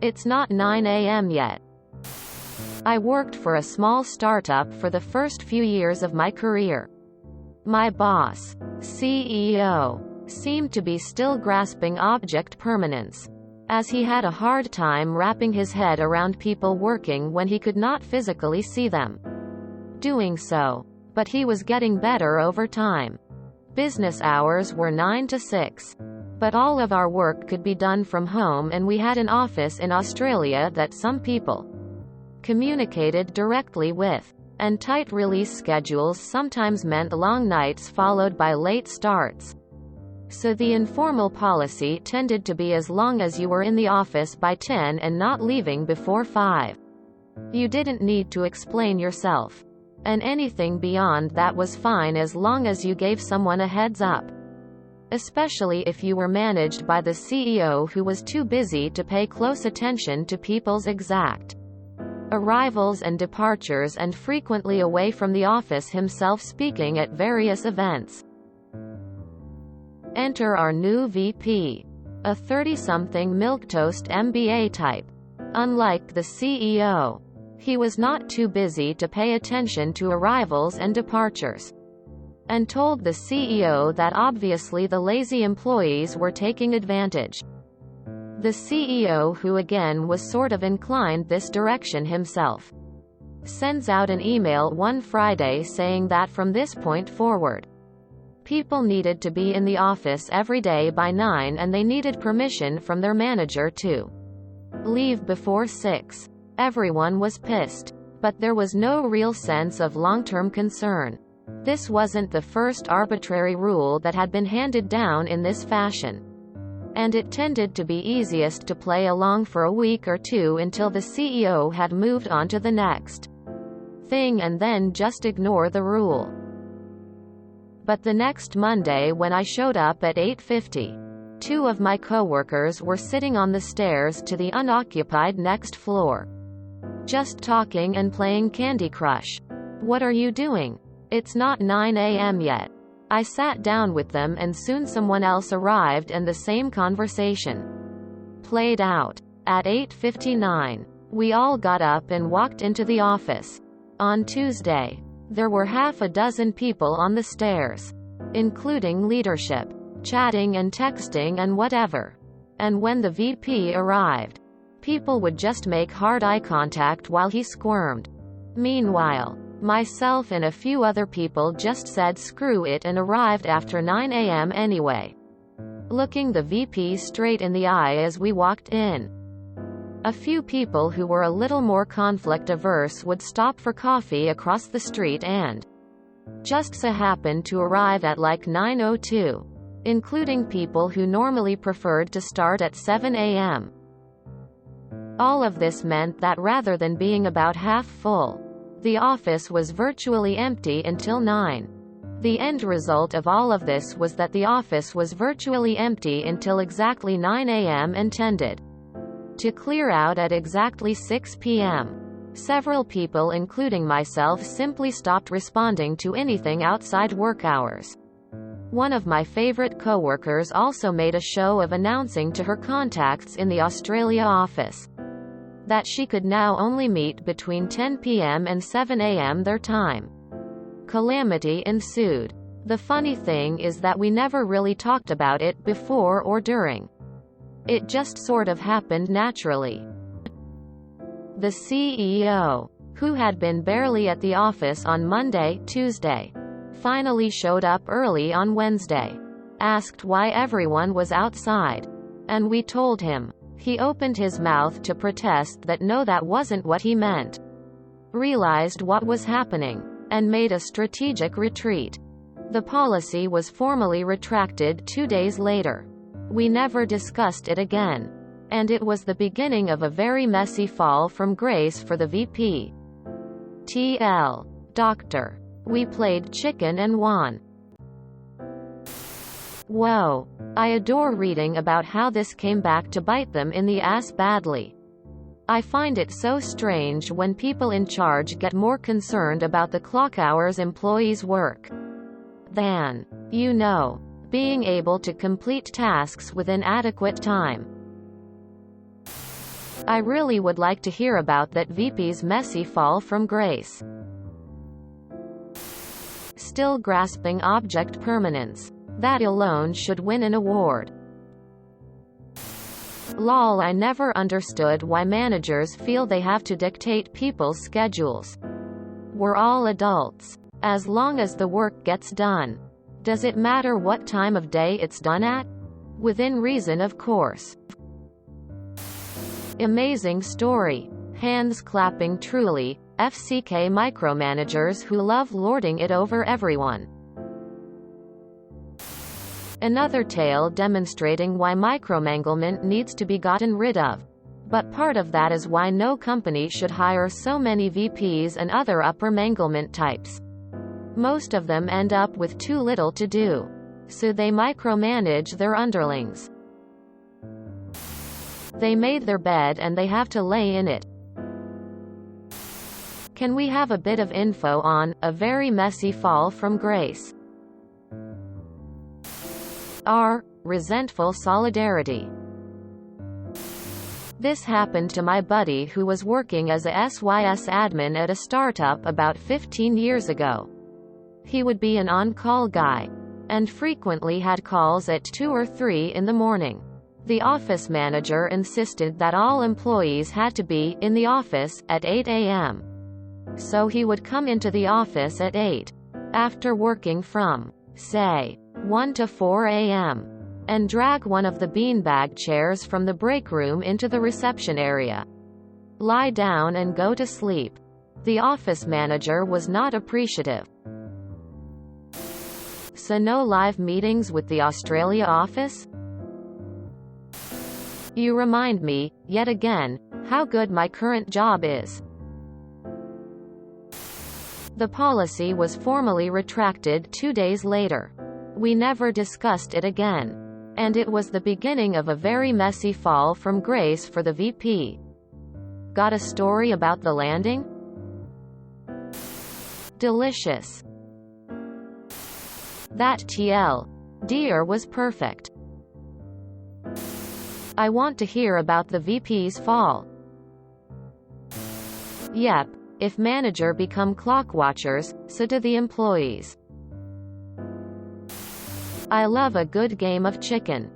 It's not 9 a.m. yet. I worked for a small startup for the first few years of my career. My boss, CEO, seemed to be still grasping object permanence, as he had a hard time wrapping his head around people working when he could not physically see them doing so. But he was getting better over time. Business hours were 9 to 6. But all of our work could be done from home, and we had an office in Australia that some people communicated directly with. And tight release schedules sometimes meant long nights followed by late starts. So the informal policy tended to be as long as you were in the office by 10 and not leaving before 5. You didn't need to explain yourself. And anything beyond that was fine as long as you gave someone a heads up. Especially if you were managed by the CEO, who was too busy to pay close attention to people's exact arrivals and departures, and frequently away from the office himself speaking at various events. Enter our new VP. A 30-something milquetoast MBA type. Unlike the CEO, he was not too busy to pay attention to arrivals and departures, and told the CEO that obviously the lazy employees were taking advantage. The CEO, who again was sort of inclined this direction himself, sends out an email one Friday saying that from this point forward, people needed to be in the office every day by 9, and they needed permission from their manager to leave before 6. Everyone was pissed. But there was no real sense of long-term concern. This wasn't the first arbitrary rule that had been handed down in this fashion, and it tended to be easiest to play along for a week or two until the CEO had moved on to the next thing, and then just ignore the rule. But the next Monday, when I showed up at 8:50, 2 of my coworkers were sitting on the stairs to the unoccupied next floor, just talking and playing Candy Crush. What are you doing? It's not 9 a.m. yet. I sat down with them, and soon someone else arrived and the same conversation played out. At 8:59, we all got up and walked into the office. On Tuesday, there were half a dozen people on the stairs, including leadership, chatting and texting and whatever. And when the VP arrived, people would just make hard eye contact while he squirmed. Meanwhile, myself and a few other people just said screw it and arrived after 9 a.m. anyway, looking the VP straight in the eye as we walked in. A few people who were a little more conflict-averse would stop for coffee across the street and just so happened to arrive at like 9:02, including people who normally preferred to start at 7 a.m. All of this meant that rather than being about half full, the office was virtually empty until 9. The end result of all of this was that the office was virtually empty until exactly 9 a.m. and tended to clear out at exactly 6 p.m. Several people, including myself, simply stopped responding to anything outside work hours. One of my favorite coworkers also made a show of announcing to her contacts in the Australia office that she could now only meet between 10 p.m. and 7 a.m. their time. Calamity ensued. The funny thing is that we never really talked about it before or during. It just sort of happened naturally. The CEO, who had been barely at the office on Monday, Tuesday, finally showed up early on Wednesday, asked why everyone was outside, and we told him. He opened his mouth to protest that no, that wasn't what he meant, realized what was happening, and made a strategic retreat. The policy was formally retracted 2 days later. We never discussed it again. And it was the beginning of a very messy fall from grace for the VP. TL. Doctor. We played chicken and won. Whoa. I adore reading about how this came back to bite them in the ass badly. I find it so strange when people in charge get more concerned about the clock hours employees work than, being able to complete tasks within adequate time. I really would like to hear about that VP's messy fall from grace. Still grasping object permanence. That alone should win an award. Lol, I never understood why managers feel they have to dictate people's schedules. We're all adults. As long as the work gets done. Does it matter what time of day it's done at? Within reason, of course. Amazing story. Hands clapping truly. FCK micromanagers who love lording it over everyone. Another tale demonstrating why micromanglement needs to be gotten rid of. But part of that is why no company should hire so many VPs and other upper manglement types. Most of them end up with too little to do. So they micromanage their underlings. They made their bed and they have to lay in it. Can we have a bit of info on a very messy fall from grace? R. Resentful solidarity. This happened to my buddy who was working as a SYS admin at a startup about 15 years ago. He would be an on-call guy, and frequently had calls at 2 or 3 in the morning. The office manager insisted that all employees had to be in the office at 8 a.m. So he would come into the office at 8, after working from, say, 1 to 4 a.m., and drag one of the beanbag chairs from the break room into the reception area. Lie down and go to sleep. The office manager was not appreciative. So no live meetings with the Australia office? You remind me, yet again, how good my current job is. The policy was formally retracted 2 days later. We never discussed it again. And it was the beginning of a very messy fall from grace for the VP. Got a story about the landing? Delicious. That TL. Dear was perfect. I want to hear about the VP's fall. Yep, if manager become clock watchers, so do the employees. I love a good game of chicken.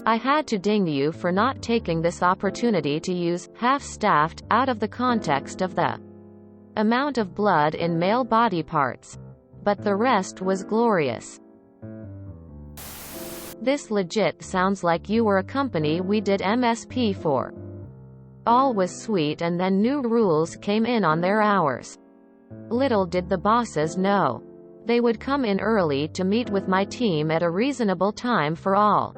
I had to ding you for not taking this opportunity to use half-staffed out of the context of the amount of blood in male body parts. But the rest was glorious. This legit sounds like you were a company we did MSP for. All was sweet and then new rules came in on their hours. Little did the bosses know. They would come in early to meet with my team at a reasonable time for all.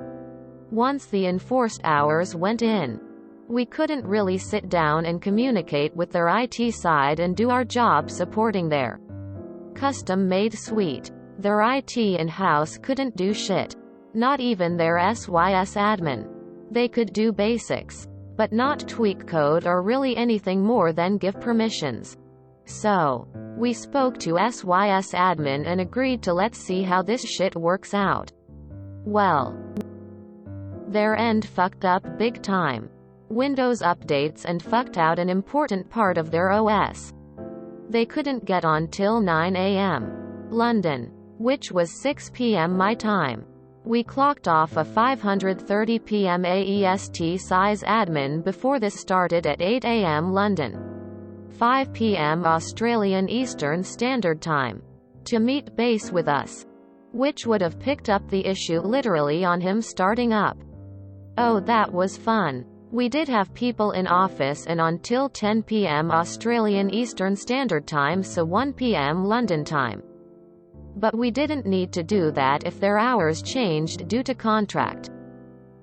Once the enforced hours went in, we couldn't really sit down and communicate with their IT side and do our job supporting their custom-made suite. Their IT in-house couldn't do shit. Not even their SYS admin. They could do basics, but not tweak code or really anything more than give permissions. So, we spoke to SYS admin and agreed to let's see how this shit works out. Well, their end fucked up big time. Windows updates and fucked out an important part of their OS. They couldn't get on till 9 a.m. London, which was 6 p.m. my time. We clocked off a 5:30 p.m. AEST size admin before this started at 8 a.m. London, 5 p.m. Australian Eastern Standard Time, to meet base with us, which would have picked up the issue literally on him starting up. Oh, that was fun. We did have people in office and on till 10 p.m. Australian Eastern Standard Time, so 1 p.m. London time. But we didn't need to do that if their hours changed due to contract.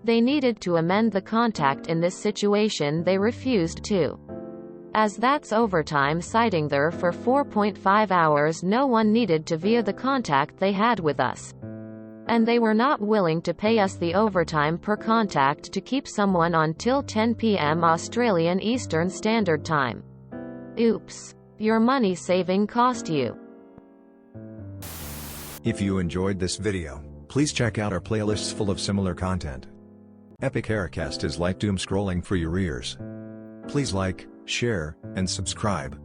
They needed to amend the contract. In this situation they refused to, as that's overtime, citing there for 4.5 hours no one needed to via the contact they had with us. And they were not willing to pay us the overtime per contact to keep someone on till 10 p.m. Australian Eastern Standard Time. Oops. Your money saving cost you. If you enjoyed this video, please check out our playlists full of similar content. Epic Aircast is like doom scrolling for your ears. Please like, share, and subscribe.